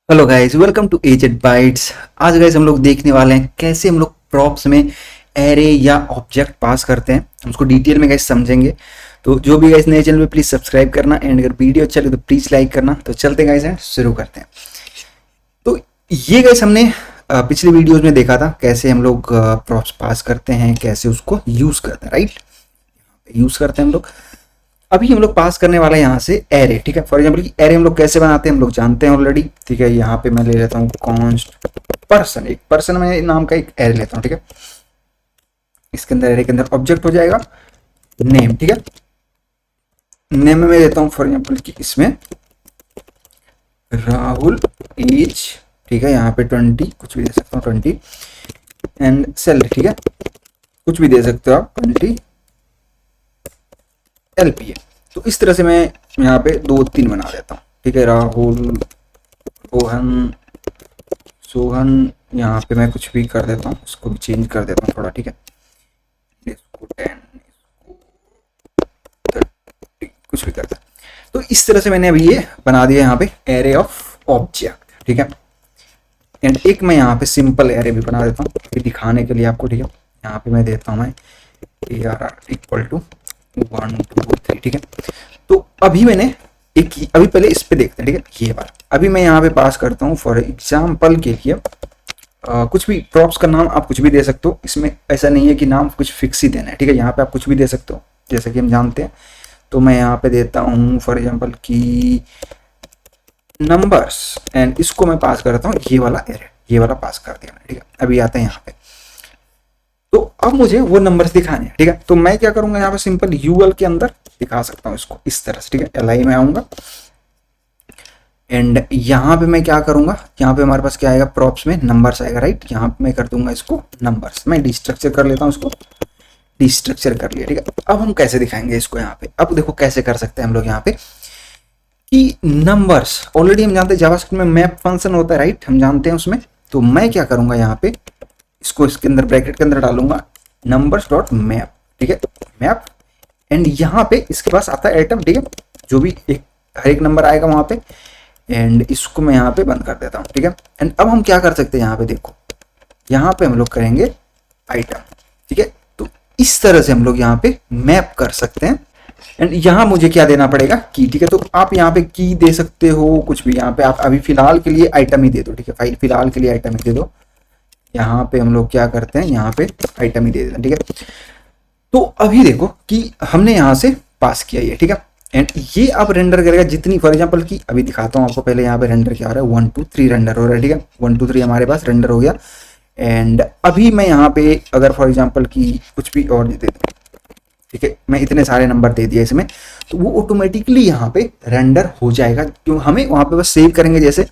Hello guys, welcome to AZ bytes. आज guys हम लोग देखने वाले हैं कैसे हम लोग प्रॉप्स में एरे या ऑब्जेक्ट पास करते हैं। हम उसको डिटेल में गाइस समझेंगे। तो जो भी गाइस नए चैनल पे प्लीज सब्सक्राइब करना एंड अगर वीडियो अच्छा लगे तो प्लीज लाइक करना। तो चलते गाइस हैं, शुरू करते हैं। तो ये गाइस हमने पिछले वीडियोज में देखा था कैसे हम लोग प्रॉप्स पास करते हैं, कैसे उसको यूज करते हैं, राइट। यूज करते हैं हम लोग। अभी हम लोग पास करने वाला है यहाँ से एरे, ठीक है। फॉर एग्जाम्पल की एरे हम लोग कैसे बनाते हैं हम लोग जानते हैं ऑलरेडी, ठीक है। यहाँ पे मैं ले लेता हूँ कॉन्स्ट पर्सन, एक पर्सन में नाम का एक एरे लेता हूँ, ठीक है। इसके अंदर एरे के अंदर ऑब्जेक्ट हो जाएगा नेम, ठीक है। नेम में मैं देता हूँ फॉर एग्जाम्पल की इसमें राहुल एज, ठीक है। यहाँ पे 20 कुछ भी दे सकता हूँ, 20 एंड सैलरी, ठीक है। कुछ भी दे सकते हो आप, 20 LPA। तो इस तरह से मैं यहाँ पे 2-3 बना देता हूँ, ठीक है। राहुल, रोहन, सोहन, यहाँ पे मैं कुछ भी कर देता हूँ, इसको भी चेंज कर देता हूँ थोड़ा, ठीक है। इसको 10, इसको 30, कुछ भी करता है। तो इस तरह से मैंने अभी ये बना दिया यहाँ पे एरे ऑफ ऑब्जेक्ट, ठीक है। एंड एक मैं यहाँ पे सिंपल एरे भी बना देता हूँ दिखाने के लिए आपको, ठीक है। यहाँ पे मैं देता हूँ मैं ARR इक्वल टू 1 2 3, ठीक है। तो अभी मैंने अभी पहले इस पे देखते हैं, ठीक है। ये बार अभी मैं यहाँ पे पास करता हूँ फॉर एग्जाम्पल के लिए कुछ भी प्रॉप्स का नाम आप कुछ भी दे सकते हो। इसमें ऐसा नहीं है कि नाम कुछ फिक्स ही देना है, ठीक है। यहाँ पे आप कुछ भी दे सकते हो जैसे कि हम जानते हैं। तो मैं यहाँ पे देता हूँ फॉर एग्जाम्पल की नंबर्स एंड इसको मैं पास करता हूँ ये वाला एरे, ये वाला पास कर दिया, ठीक है। अभी आते हैं यहाँ पे। तो अब मुझे वो नंबर्स दिखाने हैं, ठीक है। तो मैं क्या करूंगा यहाँ पे सिंपल यूएल के अंदर दिखा सकता हूँ इसको इस तरह से, ठीक है। LI में आऊंगा एंड यहाँ पे मैं क्या करूंगा, यहाँ पे हमारे पास क्या आएगा, प्रॉप्स में नंबर्स आएगा, राइट। यहाँ पे मैं कर दूंगा इसको नंबर्स, मैं डिस्ट्रक्चर कर लेता हूँ इसको, डिस्ट्रक्चर कर लिया, ठीक है। अब हम कैसे दिखाएंगे इसको यहाँ पे, अब देखो कैसे कर सकते हैं हम लोग यहाँ पे कि नंबर्स ऑलरेडी हम जानते हैं जावास्क्रिप्ट में मैप फंक्शन होता है, राइट, हम जानते हैं उसमें। तो मैं क्या करूंगा यहाँ पे इसको इसके अंदर ब्रैकेट के अंदर डालूंगा नंबर्स डॉट मैप, ठीक है, मैप। एंड यहाँ पे इसके पास आता है आइटम, ठीक है, जो भी एक हर एक नंबर आएगा वहां पे। एंड इसको मैं यहाँ पे बंद कर देता हूँ, ठीक है। एंड अब हम क्या कर सकते हैं यहाँ पे देखो, यहाँ पे हम लोग करेंगे आइटम, ठीक है। तो इस तरह से हम लोग यहाँ पे मैप कर सकते हैं। एंड यहाँ मुझे क्या देना पड़ेगा, की, ठीक है। तो आप यहाँ पे की दे सकते हो, कुछ भी यहाँ पे आप अभी फिलहाल के लिए आइटम ही दे दो, ठीक है। फाइल फिलहाल के लिए आइटम ही दे दो। यहाँ पे हम लोग क्या करते हैं, यहाँ पे आइटम ही दे देते हैं, ठीक है। तो अभी देखो कि हमने यहाँ से पास किया ये, ठीक है। एंड ये अब रेंडर करेगा जितनी, फॉर एग्जांपल की अभी दिखाता हूँ आपको। पहले यहाँ पे रेंडर क्या हो रहा है, 1 2 3 रेंडर हो रहा है, ठीक है। 1 2 3 हमारे पास रेंडर हो गया। एंड अभी मैं यहाँ पे अगर फॉर एग्जाम्पल की कुछ भी और दे दूँ, ठीक है, मैं इतने सारे नंबर दे दिए इसमें, तो वो ऑटोमेटिकली यहाँ पे रेंडर हो जाएगा। क्यों, हमें वहाँ पे बस सेव करेंगे, जैसे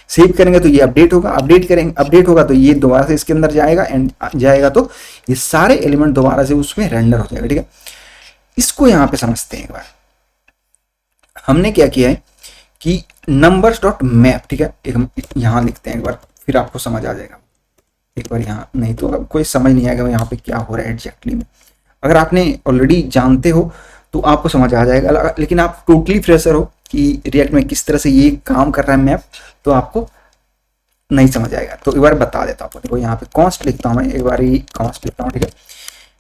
सेव करेंगे तो ये अपडेट होगा, अपडेट करेंगे, अपडेट होगा तो ये दोबारा से इसके अंदर जाएगा एंड जाएगा तो ये सारे एलिमेंट दोबारा से उसमें रेंडर हो जाएगा, ठीक है। इसको यहाँ पे समझते हैं एक बार। हमने क्या किया है कि नंबर्स डॉट मैप, ठीक है, एक हम यहाँ लिखते हैं एक बार, फिर आपको समझ आ जाएगा एक बार यहाँ, नहीं तो कोई समझ नहीं आएगा यहाँ पे क्या हो रहा है एग्जैक्टली में। अगर आपने ऑलरेडी जानते हो तो आपको समझ आ जाएगा, लेकिन आप टोटली फ्रेशर हो कि रिएक्ट में किस तरह से ये काम कर रहा है मैप, तो आपको नहीं समझ आएगा। तो एक बार बता देता हूँ आपको। देखो यहाँ पे कॉन्स्ट लिखता हूँ मैं, एक बार ही कॉन्स्ट लिखता हूँ, ठीक है।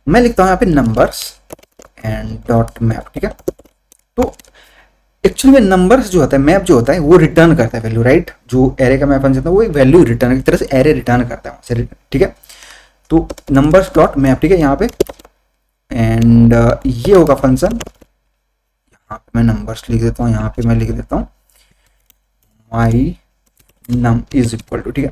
मैं लिखता हूँ यहाँ पे नंबर्स एंड डॉट मैप, ठीक है। तो एक्चुअली में नंबर्स जो होता है, मैप जो होता है वो रिटर्न करता है वैल्यू, राइट। जो एरे का मैप फंक्शन है वो एक वैल्यू रिटर्न, एक तरह से एरे रिटर्न करता है वहाँ से, ठीक है। तो नंबर्स डॉट मैप, ठीक है, यहाँ पे। एंड ये होगा फंक्शन, यहाँ पे मैं नंबर्स लिख देता हूँ, यहाँ पे मैं लिख देता हूँ माई नम इज इक्वल टू, ठीक है।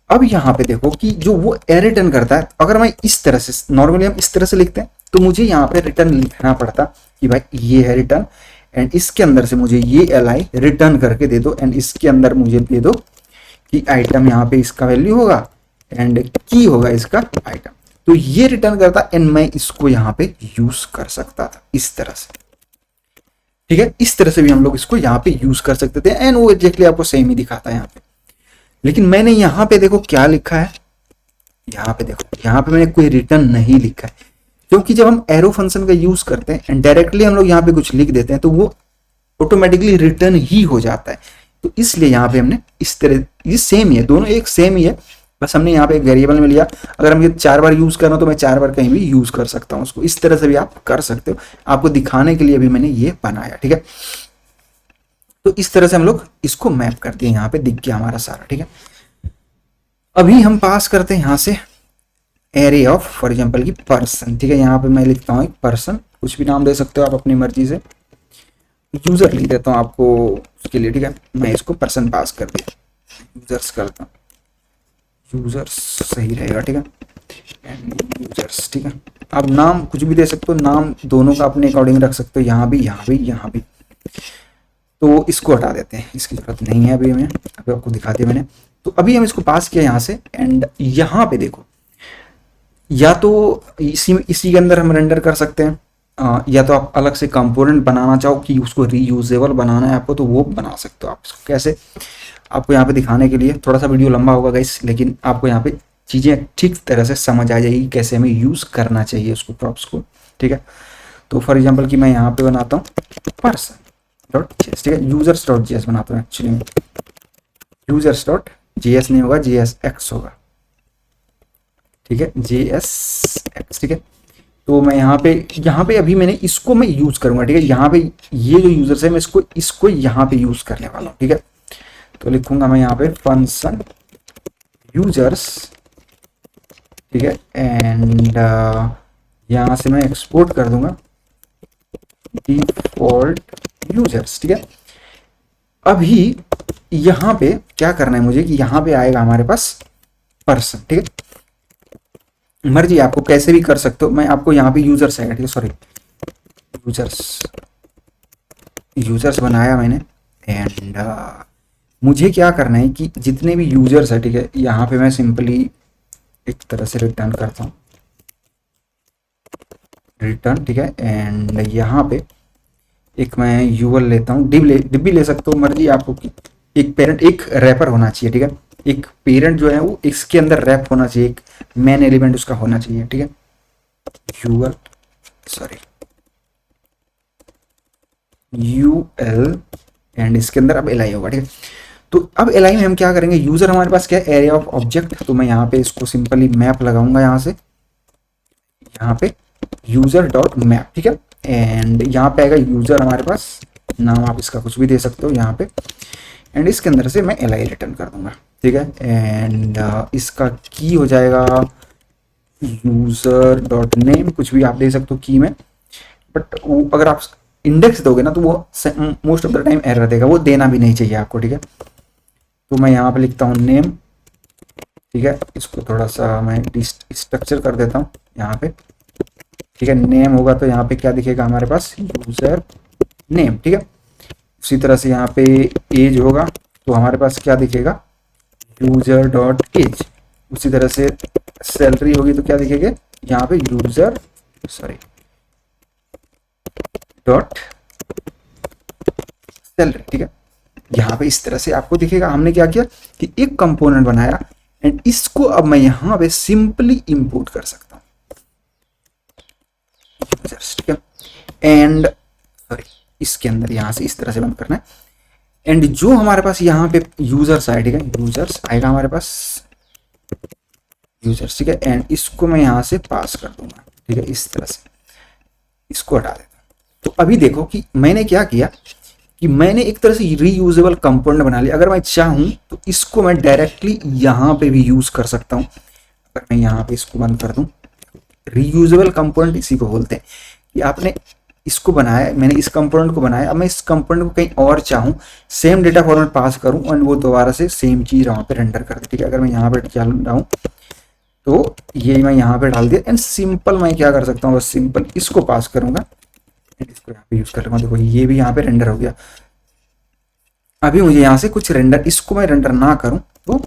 अब यहाँ पे देखो कि जो वो एरे रिटर्न करता है, अगर मैं इस तरह से, नॉर्मली हम इस तरह से लिखते हैं, तो मुझे यहाँ पे रिटर्न लिखना पड़ता कि भाई ये है रिटर्न एंड इसके अंदर से मुझे ये LI रिटर्न करके दे दो एंड इसके अंदर मुझे दे दो कि आइटम यहाँ पे इसका वैल्यू होगा एंड की होगा इसका आइटम। तो ये रिटर्न करता एंड मैं इसको यहाँ पे यूज कर सकता था इस तरह से, ठीक है। इस तरह से भी हम लोग इसको यहाँ पे यूज कर सकते थे एंड वो एग्जैक्टली आपको सेम ही दिखाता है यहाँ पे। लेकिन मैंने यहाँ पे देखो क्या लिखा है, यहाँ पे देखो, यहाँ पे मैंने कोई रिटर्न नहीं लिखा है, क्योंकि जब हम एरो फंक्शन का यूज करते हैं एंड डायरेक्टली हम लोग यहाँ पे कुछ लिख देते हैं तो वो ऑटोमेटिकली रिटर्न ही हो जाता है। तो इसलिए यहाँ पे हमने इस तरह, ये सेम ही है, दोनों एक सेम ही है, बस हमने यहाँ पे एक वेरिएबल में लिया। अगर हम ये 4 बार यूज करना तो मैं 4 बार कहीं भी यूज कर सकता हूँ उसको, इस तरह से भी आप कर सकते हो। आपको दिखाने के लिए भी मैंने ये बनाया, ठीक है। तो इस तरह से हम लोग इसको मैप कर दिए, यहाँ पे दिख गया हमारा सारा, ठीक है। अभी हम पास करते हैं यहाँ से एरे ऑफ फॉर एग्जाम्पल की पर्सन, ठीक है। यहाँ पे मैं लिखता हूँ एक पर्सन, कुछ भी नाम दे सकते हो आप अपनी मर्जी से, यूजर लिख देता हूँ आपको उसके लिए, ठीक है। मैं इसको पर्सन पास कर दिया, यूजर्स करता हूँ, यूजर्स सही रहेगा, ठीक है, एंड यूजर्स, ठीक है। आप नाम कुछ भी दे सकते हो, नाम दोनों का अपने अकॉर्डिंग रख सकते हो, यहाँ भी यहाँ भी यहाँ भी। तो इसको हटा देते हैं, इसकी जरूरत नहीं है अभी हमें, अभी आपको दिखा दिया मैंने। तो अभी हम इसको पास किया यहाँ से, एंड यहाँ पे देखो, या तो इसी के अंदर हम रेंडर कर सकते हैं, या तो आप अलग से कंपोनेंट बनाना चाहो कि उसको रीयूजेबल बनाना है आपको, तो वो बना सकते हो आप। इसको कैसे, आपको यहाँ पे दिखाने के लिए थोड़ा सा वीडियो लंबा होगा गाइस, लेकिन आपको यहाँ पे चीज़ें ठीक तरह से समझ आ जाएगी कैसे हमें यूज़ करना चाहिए उसको, प्रॉप्स को, ठीक है। तो फॉर एग्जाम्पल कि मैं यहाँ पे बनाता हूँ पर्सन डॉट जेएस, ठीक है, यूजर्स डॉट जेएस बनाता हूँ एक्चुअली में, यूजर्स डॉट जेएस नहीं होगा, जेएस एक्स होगा, ठीक है, जेएस एक्स, ठीक है। तो मैं यहाँ पे अभी मैंने इसको मैं यूज करूंगा, ठीक है। यहाँ पे ये जो यूजर्स है मैं इसको यहाँ पे यूज करने वाला हूँ, ठीक है। तो लिखूंगा मैं यहाँ पे फंक्शन यूजर्स, ठीक है, एंड यहाँ से मैं एक्सपोर्ट कर दूंगा डिफॉल्ट यूजर्स, ठीक है। अभी यहाँ पे क्या करना है मुझे कि यहाँ पे आएगा हमारे पास पर्सन, ठीक है। मर्जी आपको कैसे भी कर सकते हो, मैं आपको यहाँ पे यूजर्स आएगा, ठीक है, सॉरी यूजर्स बनाया मैंने, एंड मुझे क्या करना है कि जितने भी यूजर्स है, ठीक है, यहाँ पे मैं सिंपली एक तरह से रिटर्न करता हूँ, रिटर्न, ठीक है। एंड यहाँ पे एक मैं यूएल लेता हूँ, डिब भी ले सकते हो, मर्जी आपको कि एक पेरेंट एक रैपर होना चाहिए, ठीक है। एक पेरेंट जो है वो इसके अंदर रैप होना चाहिए, एक मेन एलिमेंट उसका होना चाहिए, ठीक है। यूएल सॉरी यूएल एंड इसके अंदर अब एलआई होगा, ठीक है। तो अब एलआई में हम क्या करेंगे, यूजर हमारे पास क्या है, एरिया ऑफ ऑब्जेक्ट, तो मैं यहाँ पे इसको सिंपली मैप लगाऊंगा यहाँ से, यहाँ पे यूजर डॉट मैप, ठीक है। एंड यहाँ पे आएगा यूजर हमारे पास, नाम आप इसका कुछ भी दे सकते हो यहाँ पे, एंड इसके अंदर से मैं एलआई रिटर्न कर दूंगा, ठीक है। एंड इसका की हो जाएगा यूजर डॉट नेम, कुछ भी आप दे सकते हो की में, बट वो अगर आप इंडेक्स दोगे ना तो वो most of the time error देगा, वो देना भी नहीं चाहिए आपको, ठीक है। तो मैं यहाँ पे लिखता हूँ नेम, ठीक है, इसको थोड़ा सा मैं स्ट्रक्चर कर देता हूँ यहाँ पे, ठीक है। नेम होगा तो यहाँ पे क्या दिखेगा हमारे पास, यूजर नेम, ठीक है। उसी तरह से यहाँ पे एज होगा तो हमारे पास क्या दिखेगा, यूजर डॉट एज। उसी तरह से सैलरी होगी तो क्या दिखेगा यहाँ पे, यूजर सॉरी डॉट सैलरी, ठीक है। यहाँ पे इस तरह से आपको दिखेगा। हमने क्या किया कि एक कंपोनेंट बनाया एंड इसको अब मैं यहाँ पे सिंपली इंपोर्ट कर सकता हूँ, ठीक है। एंड सॉरी इसके अंदर यहाँ से इस तरह से बंद करना है, एंड जो हमारे पास यहाँ पे यूजर्स आए, ठीक है, यूजर्स आएगा हमारे पास यूजर्स, ठीक है। एंड इसको मैं यहाँ से पास कर दूंगा, ठीक है, इस तरह से इसको हटा देता हूँ। तो अभी देखो कि मैंने क्या किया कि मैंने एक तरह से रीयूजेबल कंपोनेंट बना लिया। अगर मैं चाहूँ तो इसको मैं डायरेक्टली यहाँ पे भी यूज कर सकता हूँ। अगर मैं यहाँ पे इसको बंद कर दूँ, रीयूजेबल कंपोनेंट इसी को बोलते हैं कि आपने इसको बनाया, मैंने इस कंपोनेंट को बनाया, अब मैं इस कंपोनेंट को कहीं और चाहूँ सेम डेटा फॉर्मेट पास करूँ और वो दोबारा से सेम चीज़ वहाँ पे रेंडर कर दे, ठीक है। अगर मैं यहाँ पे चल रहा हूँ तो ये मैं यहाँ पे डाल दिया, एंड सिंपल मैं क्या कर सकता हूँ, बस सिंपल इसको पास करूँगा, इसको यहाँ पे यूज कर लूँगा। देखो ये भी यहाँ पे रेंडर हो गया। अभी मुझे यहाँ से कुछ रेंडर, इसको मैं रेंडर ना करूँ तो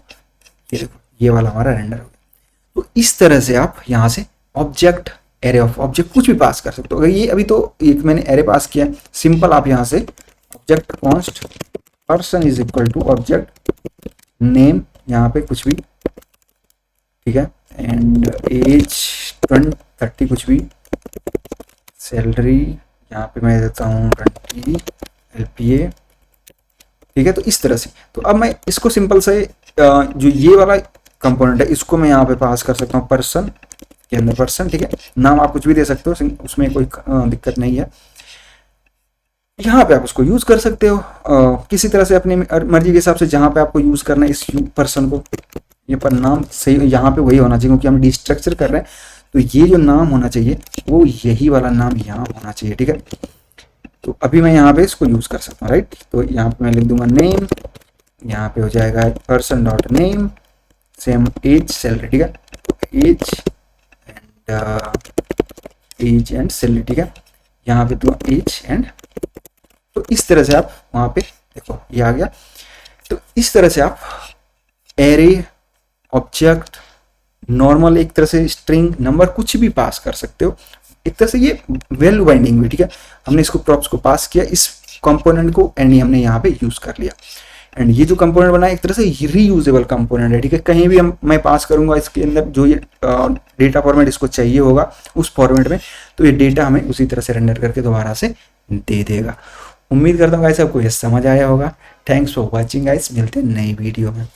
ये देखो ये वाला हमारा रेंडर हो गया। तो इस तरह से आप यहाँ से ऑब्जेक्ट, एरे ऑफ ऑब्जेक्ट कुछ भी पास कर सकते हो। अगर ये अभी तो एक मैंने एरे पास किया, सिंपल आप यहाँ से object const person is equal to object name, यहाँ पे कुछ भी, ठीक है, एंड एज 30 कुछ भी, सैलरी यहाँ पे मैं देता हूँ 20 LPA, ठीक है। तो इस तरह से, तो अब मैं इसको सिंपल से जो ये वाला कंपोनेंट है इसको मैं यहाँ पे पास कर सकता हूँ पर्सन के अंदर, पर्सन, ठीक है। नाम आप कुछ भी दे सकते हो, उसमें कोई दिक्कत नहीं है। यहाँ पे आप उसको यूज कर सकते हो किसी तरह से अपनी मर्जी के हिसाब से, जहाँ पे आपको यूज करना है इस पर्सन को। ये पर नाम सही यहाँ पे वही होना चाहिए क्योंकि हम डिस्ट्रक्चर कर रहे हैं, तो ये जो नाम होना चाहिए वो यही वाला नाम यहाँ होना चाहिए, ठीक है। तो अभी मैं यहाँ पे इसको यूज कर सकता हूँ, राइट। तो यहाँ पे मैं लिख दूंगा नेम, यहाँ पे हो जाएगा person dot name, same as salary, ठीक है। एज एंड सैलरी, ठीक है। यहाँ पे तो एज एंड, तो इस तरह से आप वहाँ पे देखो ये आ गया। तो इस तरह से आप एरे, ऑब्जेक्ट, नॉर्मल, एक तरह से स्ट्रिंग, नंबर, कुछ भी पास कर सकते हो। एक तरह से ये वैल्यू बाइंडिंग भी, ठीक है। हमने इसको प्रॉप्स को पास किया, इस कंपोनेंट को एंड हमने यहाँ पे यूज कर लिया। एंड ये जो कंपोनेंट बना है एक तरह से रीयूजेबल कंपोनेंट है, ठीक है। कहीं भी मैं पास करूंगा इसके अंदर जो ये डेटा फॉर्मेट इसको चाहिए होगा उस फॉर्मेट में, तो ये डेटा हमें उसी तरह से रेंडर करके दोबारा से दे देगा। उम्मीद करता हूँ गाइस आपको ये समझ आया होगा। थैंक्स फॉर वॉचिंग गाइस, मिलते हैं नई वीडियो में।